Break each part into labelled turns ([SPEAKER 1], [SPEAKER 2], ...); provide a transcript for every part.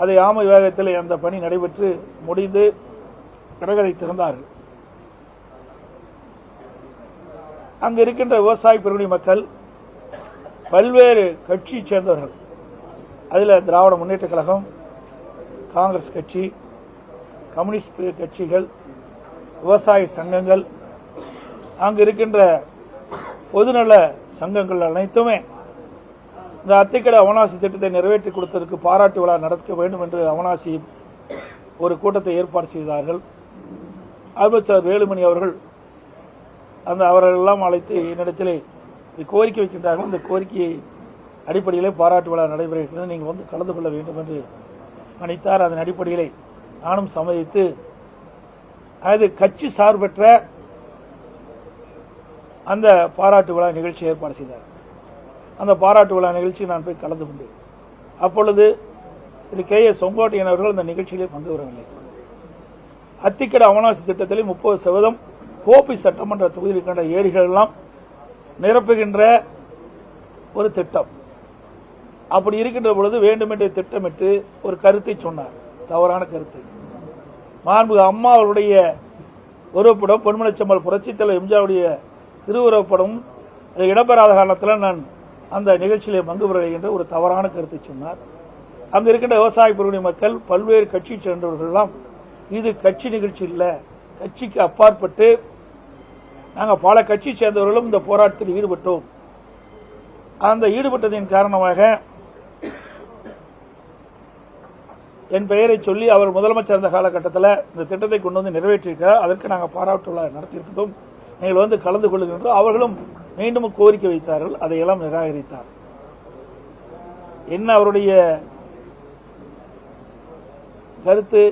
[SPEAKER 1] அதை ஆமை வேகத்தில் அந்த பணி நடைபெற்று முடிந்து கடற்கரை திறந்தார்கள். அங்கு இருக்கின்ற விவசாய பெருங்குடி மக்கள் பல்வேறு கட்சியை சேர்ந்தவர்கள், அதில் திராவிட முன்னேற்ற கழகம், காங்கிரஸ் கட்சி, கம்யூனிஸ்ட் கட்சிகள், விவசாய சங்கங்கள், அங்கு இருக்கின்ற பொதுநல சங்கங்கள் அனைத்துமே இந்த அத்திக்கடை அவனாசி திட்டத்தை நிறைவேற்றி கொடுத்ததற்கு பாராட்டு விழா நடத்த வேண்டும் என்று அவனாசி ஒரு கூட்டத்தை ஏற்பாடு செய்தார்கள். அமைச்சர் வேலுமணி அவர்கள் அவர்களெல்லாம் அழைத்து என்னிடத்திலே கோரிக்கை வைக்கின்றார்கள். இந்த கோரிக்கையை அடிப்படையிலே பாராட்டு விழா நடைபெறுகிறது, நீங்கள் வந்து கலந்து கொள்ள வேண்டும் என்று அழைத்தார். அதன் அடிப்படையிலே நானும் சம்மதித்து அது கட்சி சார்பற்ற அந்த பாராட்டு விழா நிகழ்ச்சி ஏற்பாடு செய்தார். அந்த பாராட்டு விழா நிகழ்ச்சியில் நான் போய் கலந்து கொண்டேன். அப்பொழுது திரு KS செங்கோட்டையன் அவர்கள் அந்த நிகழ்ச்சியிலே பங்கு வரவில்லை. அத்திக்கடை அவனாசி திட்டத்தில் 30% கோபி சட்டமன்ற தொகுதியில் இருக்கின்ற ஏரிகள் எல்லாம் நிரப்புகின்ற ஒரு திட்டம். அப்படி இருக்கின்ற பொழுது வேண்டுமென்றே திட்டமிட்டு ஒரு கருத்தை சொன்னார், தவறான கருத்தை. மாண்புமிகு அம்மா அவருடைய உருவப்படம், பொன்மனச்செம்மல் புரட்சித் தலைவர் எம்ஜிஆருடைய திருவுருவப்படம் இடம்பெறாத காரணத்தில் நான் அந்த நிகழ்ச்சியிலே பங்கு பெறவில்லை என்ற ஒரு தவறான கருத்தை சொன்னார். அங்கு இருக்கின்ற விவசாய பெருங்குடி மக்கள், பல்வேறு கட்சியை சேர்ந்தவர்கள் எல்லாம் இது கட்சி நிகழ்ச்சி இல்லை, கட்சிக்கு அப்பாற்பட்டு நாங்கள் பல கட்சியை சேர்ந்தவர்களும் இந்த போராட்டத்தில் ஈடுபட்டோம். அந்த ஈடுபட்டதின் காரணமாக என் பெயரை சொல்லி அவர் முதலமைச்சர் இருந்த காலகட்டத்தில் இந்த திட்டத்தை கொண்டு வந்து நிறைவேற்றியிருக்கிறார். அதற்கு நாங்கள் பாராட்டு விழா நடத்தியிருக்கிறோம், நீங்கள் வந்து கலந்து கொள்ளுகின்றோம். அவர்களும் மீண்டும் கோரிக்கை வைத்தார்கள், அதையெல்லாம் நிராகரித்தார். என்ன அவருடைய கருத்து?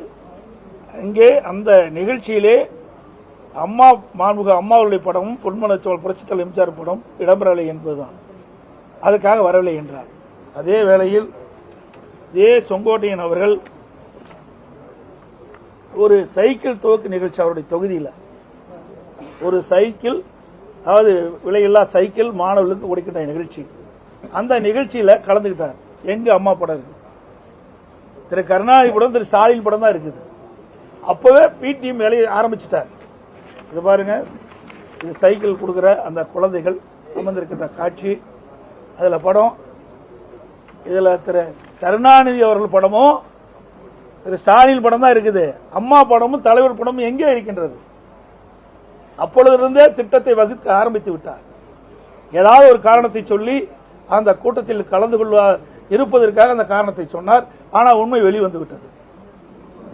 [SPEAKER 1] இங்கே அந்த நிகழ்ச்சியிலே மாண்புமிகு அம்மாவுடைய படமும் பொன்மனச்செம்மல் புரட்சித் தலைவர் எம்ஜிஆர் படம் இடம்பெறவில்லை என்பதுதான். அதுக்காக வரவில்லை என்றார். அதே வேளையில் செங்கோட்டையன் அவர்கள் ஒரு சைக்கிள் துவக்கு நிகழ்ச்சி அவருடைய தொகுதியில், ஒரு சைக்கிள், அதாவது விலையில்லா சைக்கிள் மாணவர்களுக்கு கொடுக்கின்ற நிகழ்ச்சி, அந்த நிகழ்ச்சியில கலந்துகிட்டார். எங்க அம்மா படம் இருக்கு, திரு கருணாநிதி படம், திரு ஸ்டாலின் படம் தான் இருக்குது. அப்பவே பிடிஎம் வேலையை ஆரம்பிச்சுட்டார். இது பாருங்க, இது சைக்கிள் கொடுக்கிற அந்த குழந்தைகள் அமர்ந்திருக்கின்ற காட்சி, அதுல படம். இதுல திரு கருணாநிதி அவர்கள் படமும் திரு ஸ்டாலின் படம் தான் இருக்குது. அம்மா படமும் தலைவர் படமும் எங்கே இருக்கின்றது? அப்பொழுதிருந்தே திட்டத்தை வகுக்க ஆரம்பித்து விட்டார். ஏதாவது ஒரு காரணத்தை சொல்லி அந்த கூட்டத்தில் கலந்து கொள்ள இருப்பதற்காக அந்த காரணத்தை சொன்னார். ஆனால் உண்மை வெளிவந்து விட்டது.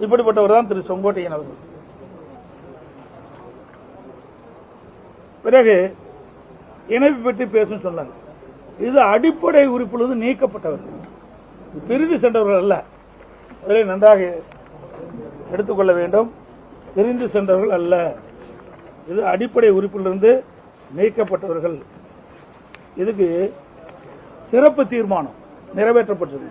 [SPEAKER 1] இப்படிப்பட்டவர் தான் திரு செங்கோட்டையன் அவர்கள். பிறகு இணைப்பு பற்றி பேசும் சொன்னாங்க. இது அடிப்படை உறுப்பிலிருந்து நீக்கப்பட்டவர்கள், பிரிந்து சென்றவர்கள் அல்ல. அதில் நன்றாக எடுத்துக்கொள்ள வேண்டும். பிரிந்து சென்றவர்கள் அல்ல, இது அடிப்படை உறுப்பிலிருந்து நீக்கப்பட்டவர்கள். இதுக்கு சிறப்பு தீர்மானம் நிறைவேற்றப்பட்டது.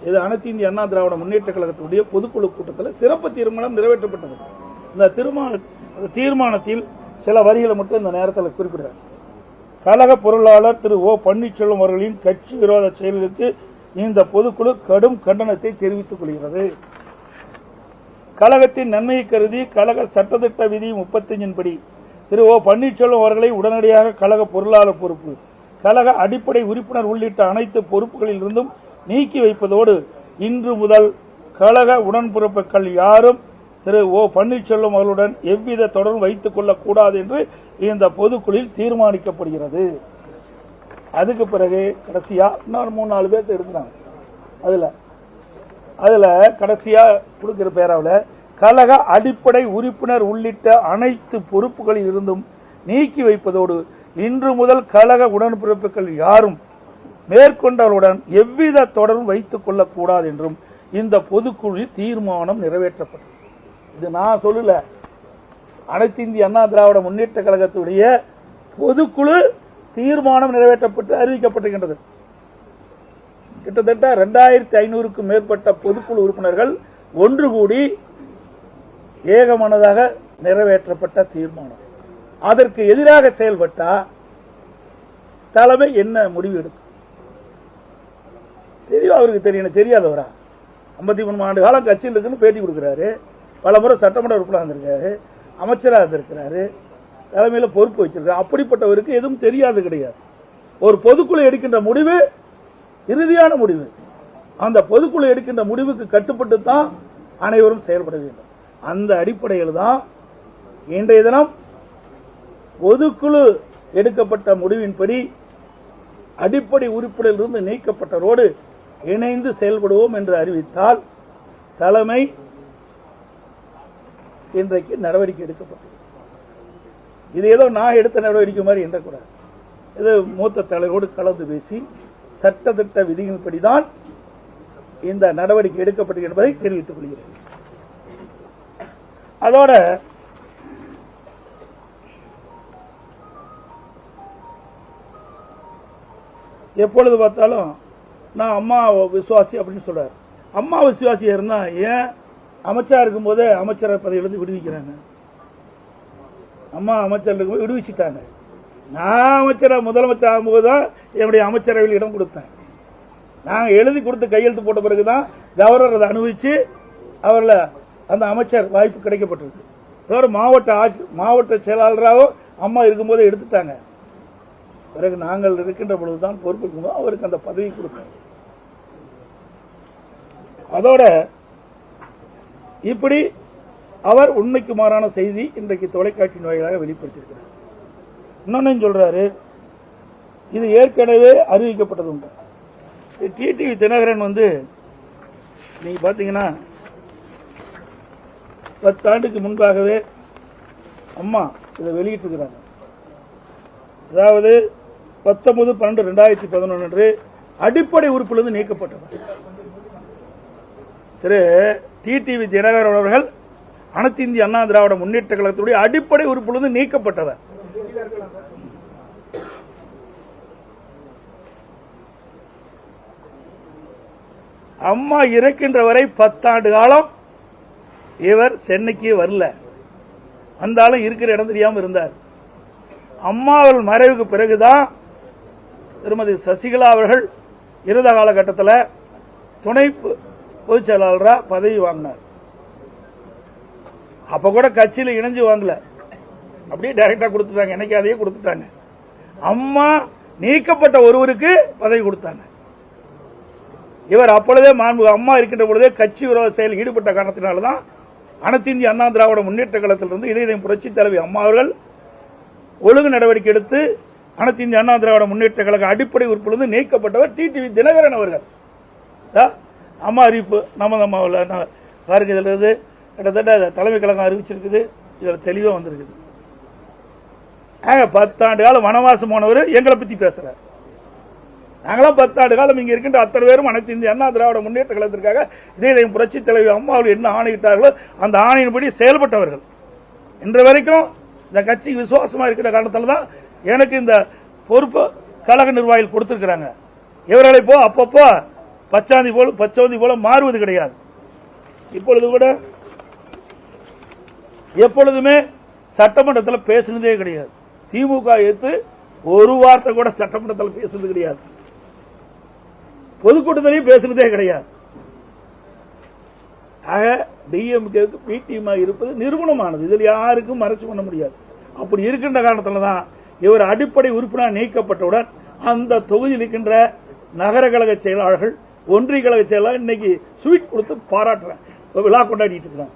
[SPEAKER 1] இது அனைத்து இந்திய அண்ணா திராவிட முன்னேற்ற கழகத்துடைய பொதுக்குழு கூட்டத்தில் சிறப்பு தீர்மானம் நிறைவேற்றப்பட்டது. இந்த தீர்மானத்தில் சில வரிகளை மட்டும் இந்த நேரத்தில் குறிப்பிடுறார். கழக பொருளாளர் திரு O பன்னீர்செல்வம் அவர்களின் கட்சி விரோத செயலுக்கு இந்த பொதுக்குழு கடும் கண்டனத்தை தெரிவித்துக் கொள்கிறது. கழகத்தின் நன்மையை கருதி கழக சட்டத்திட்ட விதி 35 படி திரு O பன்னீர்செல்வம் அவர்களை உடனடியாக கழக பொருளாளர் பொறுப்பு, கழக அடிப்படை உறுப்பினர் உள்ளிட்ட அனைத்து பொறுப்புகளில் இருந்தும் நீக்கி வைப்பதோடு இன்று முதல் கழக உடன்பிறப்புகள் யாரும் திரு O பன்னீர்செல்வம் அவர்களுடன் எவ்வித தொடர்பு வைத்துக் கொள்ளக்கூடாது என்று இந்த பொதுக்குழுவில் தீர்மானிக்கப்படுகிறது. அதுக்கு பிறகு கடைசியா இன்னொரு 3-4 பேர் எடுக்கிறாங்க. அதுல கடைசியா கொடுக்கிற பேராவில் கழக அடிப்படை உறுப்பினர் உள்ளிட்ட அனைத்து பொறுப்புகளில் இருந்தும் நீக்கி வைப்பதோடு இன்று முதல் கழக உடன்பிறப்புகள் யாரும் மேற்கொண்டவருடன் எவ்வித தொடர்பும் வைத்துக் கொள்ளக்கூடாது என்றும் இந்த பொதுக்குழுவில் தீர்மானம் நிறைவேற்றப்பட்டது. இது நான் சொல்லல, அனைத்து இந்திய அண்ணா திராவிட முன்னேற்ற கழகத்துடைய பொதுக்குழு தீர்மானம் நிறைவேற்றப்பட்டு அறிவிக்கப்பட்டிருக்கின்றது. கிட்டத்தட்ட 2500க்கும் மேற்பட்ட பொதுக்குழு உறுப்பினர்கள் ஒன்று கூடி ஏகமனதாக நிறைவேற்றப்பட்ட தீர்மானம். அதற்கு எதிராக செயல்பட்டா தலைமை என்ன முடிவு எடுக்கும் தெரியும், அவருக்கு தெரியும், தெரியாதவரா? 53 ஆண்டு காலம் கட்சியில் இருக்குன்னு பேட்டி கொடுக்கிறாரு. பல முறை சட்டமன்ற உறுப்பினராக இருந்திருக்காரு, அமைச்சராக இருந்திருக்கிறாரு, தலைமையில் பொறுப்பு வச்சிருக்காரு. அப்படிப்பட்டவருக்கு எதுவும் தெரியாது கிடையாது. ஒரு பொதுக்குழு எடுக்கின்ற முடிவு இறுதியான முடிவு. அந்த பொதுக்குழு எடுக்கின்ற முடிவுக்கு கட்டுப்பட்டு தான் அனைவரும் செயல்பட வேண்டும். அந்த அடிப்படையில் தான் இன்றைய தினம் பொதுக்குழு எடுக்கப்பட்ட முடிவின்படி அடிப்படை உறுப்பினரிலிருந்து நீக்கப்பட்டவரோடு இணைந்து செயல்படுவோம் என்று அறிவித்தால் தலைமை இன்றைக்கு நடவடிக்கை எடுக்கப்பட்டது. இது ஏதோ நான் எடுத்த நடவடிக்கை மாதிரி எண்ணக்கூடாது. இது மூத்த தலைவரோடு கலந்து பேசி சட்டத்திட்ட விதிகளின்படிதான் இந்த நடவடிக்கை எடுக்கப்பட்டது என்பதை தெரிவித்துக் கொள்கிறேன். அதோட எப்பொழுது பார்த்தாலும் நான் அம்மா விசுவாசி அப்படின்னு சொல்றாரு. அம்மா விசுவாசியா இருந்தா ஏன் அமைச்சா இருக்கும் போதே அமைச்சரை பதவியிலிருந்து விடுவிக்கிறாங்க? அம்மா அமைச்சர் இருக்கும்போது விடுவிச்சுட்டாங்க. நான் அமைச்சரை முதலமைச்சர் ஆகும்போது தான் என்னுடைய அமைச்சரவையில் இடம் கொடுத்தேன். நாங்கள் எழுதி கொடுத்து கையெழுத்து போட்ட பிறகுதான் கவர்னர் அதை அனுபவிச்சு அவர்ல அந்த அமைச்சர் வாய்ப்பு கிடைக்கப்பட்டிருக்கு. அதோட மாவட்ட செயலாளராக அம்மா இருக்கும்போதே எடுத்துட்டாங்க. பிறகு நாங்கள் இருக்கின்ற பொழுதுதான் பொறுப்பு அவருக்கு அந்த பதவி கொடுத்தாங்க. அதோட இப்படி அவர் உண்மைக்கு மாறான செய்தி இன்றைக்கு தொலைக்காட்சி வாயிலாக வெளிப்படுத்தியிருக்கிறார். இன்னொன்னு சொல்றாரு, இது ஏற்கனவே அறிவிக்கப்பட்டது உண்டு. டிடிவி தினகரன் நீங்க பாத்தீங்கன்னா 10 ஆண்டுக்கு முன்பாகவே அம்மா இதை வெளியிட்டிருக்கிறாங்க. அதாவது 19/12/2011 அன்று அடிப்படை உறுப்பிலிருந்து நீக்கப்பட்டவர் திரு டிடிவி தினகரன் அவர்கள் அனைத்து இந்திய அண்ணா திராவிட முன்னேற்ற கழகத்துடைய அடிப்படை உறுப்பிலிருந்து நீக்கப்பட்டவர். அம்மா இறக்கின்ற வரை 10 ஆண்டு காலம் இவர் சென்னைக்கு வரல. வந்தாலும் இருக்கிற இடம் தெரியாம இருந்தார். அம்மாவள் மறைவுக்கு பிறகுதான் திருமதி சசிகலா அவர்கள் இறுதி காலகட்டத்தில் துணை பொதுச் செயலாளராக பதவி வாங்கினார். அப்ப கூட கட்சியில் இணைஞ்சு வாங்கல, அப்படியே டைரக்டா கொடுத்துட்டாங்க. எனக்கு அதையே கொடுத்துட்டாங்க. அம்மா நீக்கப்பட்ட ஒருவருக்கு பதவி கொடுத்தாங்க. இவர் அப்பொழுதே அம்மா இருக்கின்ற பொழுதே கட்சி விரோத செயலில் ஈடுபட்ட காரணத்தினால்தான் அனைத்து இந்திய அண்ணா திராவிட முன்னேற்ற கழகத்திலிருந்து இதயம் புரட்சி தலைவி அம்மா அவர்கள் ஒழுங்கு நடவடிக்கை எடுத்து அனைத்து இந்திய அண்ணா திராவிட முன்னேற்ற கழக அடிப்படை உறுப்பிலிருந்து நீக்கப்பட்டவர் டிடிவி தினகரன் அவர்கள். அம்மா அறிவிப்பு நம்ம பாருங்க, இதில் கிட்டத்தட்ட தலைமை கழகம் அறிவிச்சிருக்குது. இதில் தெளிவாக வந்திருக்குது. 10 ஆண்டு காலம் வனவாசம் போனவர் எங்களை பத்தி பேசுறார். நாங்களாம் 10 ஆண்டு காலம் இங்க இருக்கின்ற அத்தனை பேரும் அனைத்து இந்திய அண்ணா திராவிட முன்னேற்ற கழகத்திற்காக இதயம் புரட்சி தலைவி அம்மா அவர்கள் என்ன ஆணையிட்டார்களோ அந்த ஆணையின்படி செயல்பட்டவர்கள். இன்று வரைக்கும் இந்த கட்சிக்கு விசுவாசமா இருக்கிற காரணத்தால் தான் எனக்கு இந்த பொறுப்பு கழக நிர்வாகிகள் கொடுத்திருக்கிறாங்க. இவர்களை போ அப்பப்போ பச்சோந்தி போல மாறுவது கிடையாது. இப்பொழுது கூட எப்பொழுதுமே சட்டமன்றத்தில் பேசுனதே கிடையாது. திமுக எடுத்து ஒரு வார்த்தை கூட சட்டமன்றத்தில் பேசுறது கிடையாது. பொதுக்கூட்டத்திலையும் பேசுனதே கிடையாது. ஆக டிஎம்கேக்கு பிடிஎம் இருப்பது நிறுவனமானது. இதில் யாருக்கும் மறைச்சு பண்ண முடியாது. அப்படி இருக்கின்ற காரணத்தில் தான் இவர் அடிப்படை உறுப்பினர் நீக்கப்பட்டவுடன் அந்த தொகுதியில் இருக்கின்ற நகர கழக செயலாளர்கள், ஒன்றிய கழக செயலாளர் இன்னைக்கு ஸ்வீட் கொடுத்து பாராட்டுறேன், விழா கொண்டாடிட்டு இருக்கிறாங்க.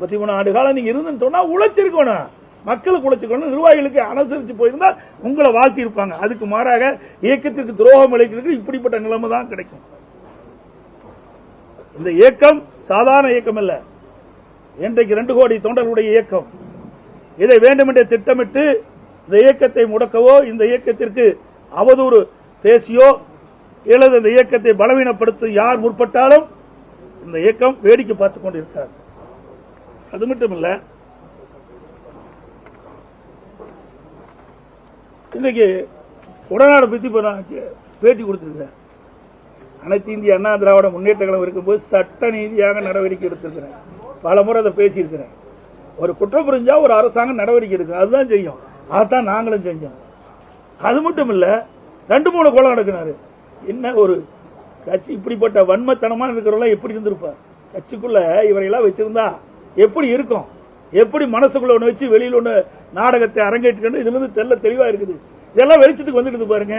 [SPEAKER 1] 33 ஆண்டு காலம் நீங்க இருந்துன்னு சொன்னா உழைச்சிருக்கணும், மக்களுக்கு உழைச்சிருக்கணும், நிர்வாகிகளுக்கு அனுசரிச்சு போயிருந்தா உங்களை வாழ்த்தி இருப்பாங்க. அதுக்கு மாறாக இயக்கத்திற்கு துரோகம் இழைக்கிறதுக்கு இப்படிப்பட்ட நிலைமை தான் கிடைக்கும். இந்த இயக்கம் சாதாரண இயக்கம் அல்ல. இன்றைக்கு 2 கோடி தொண்டர்களுடைய இயக்கம். இதை வேண்டுமென்றே திட்டமிட்டு இந்த இயக்கத்தை முடக்கவோ, இந்த இயக்கத்திற்கு அவதூறு பேசியோ அல்லது இந்த இயக்கத்தை பலவீனப்படுத்த யார் முற்பட்டாலும் இந்த இயக்கம் வேடிக்கை பார்த்துக் கொண்டிருக்கிறார். அது மட்டும் இல்ல, இன்னைக்கு உடனாட பத்தி பேட்டி கொடுத்திருக்கிறேன். அனைத்து இந்திய அண்ணா திராவிட முன்னேற்ற கழகம் இருக்கும்போது சட்ட நீதியாக நடவடிக்கை எடுத்திருக்கிறேன். பல முறை அதை பேசியிருக்கிறேன். ஒரு குற்றம் புரிஞ்சா ஒரு அரசாங்கம் நடவடிக்கை எடுக்கும், அதுதான் செய்யும். அதான் நாங்களும் செஞ்சோம். அது மட்டும் இல்ல, 2-3 கொலை நடக்கினாரு. என்ன ஒரு கட்சி இப்படிப்பட்ட வன்மத்தனமான இருக்கிறவங்க எப்படி இருந்திருப்பார்? கட்சிக்குள்ள இவரையெல்லாம் வச்சிருந்தா எப்படி இருக்கும்? எப்படி மனசுக்குள்ள ஒண்ணு வச்சு வெளியில ஒண்ணு நாடகத்தை அரங்கேற்றிக்கணும்? இதுல இருந்து தெளிவா இருக்குது. இதெல்லாம் வெளிச்சத்துக்கு வந்துட்டு பாருங்க.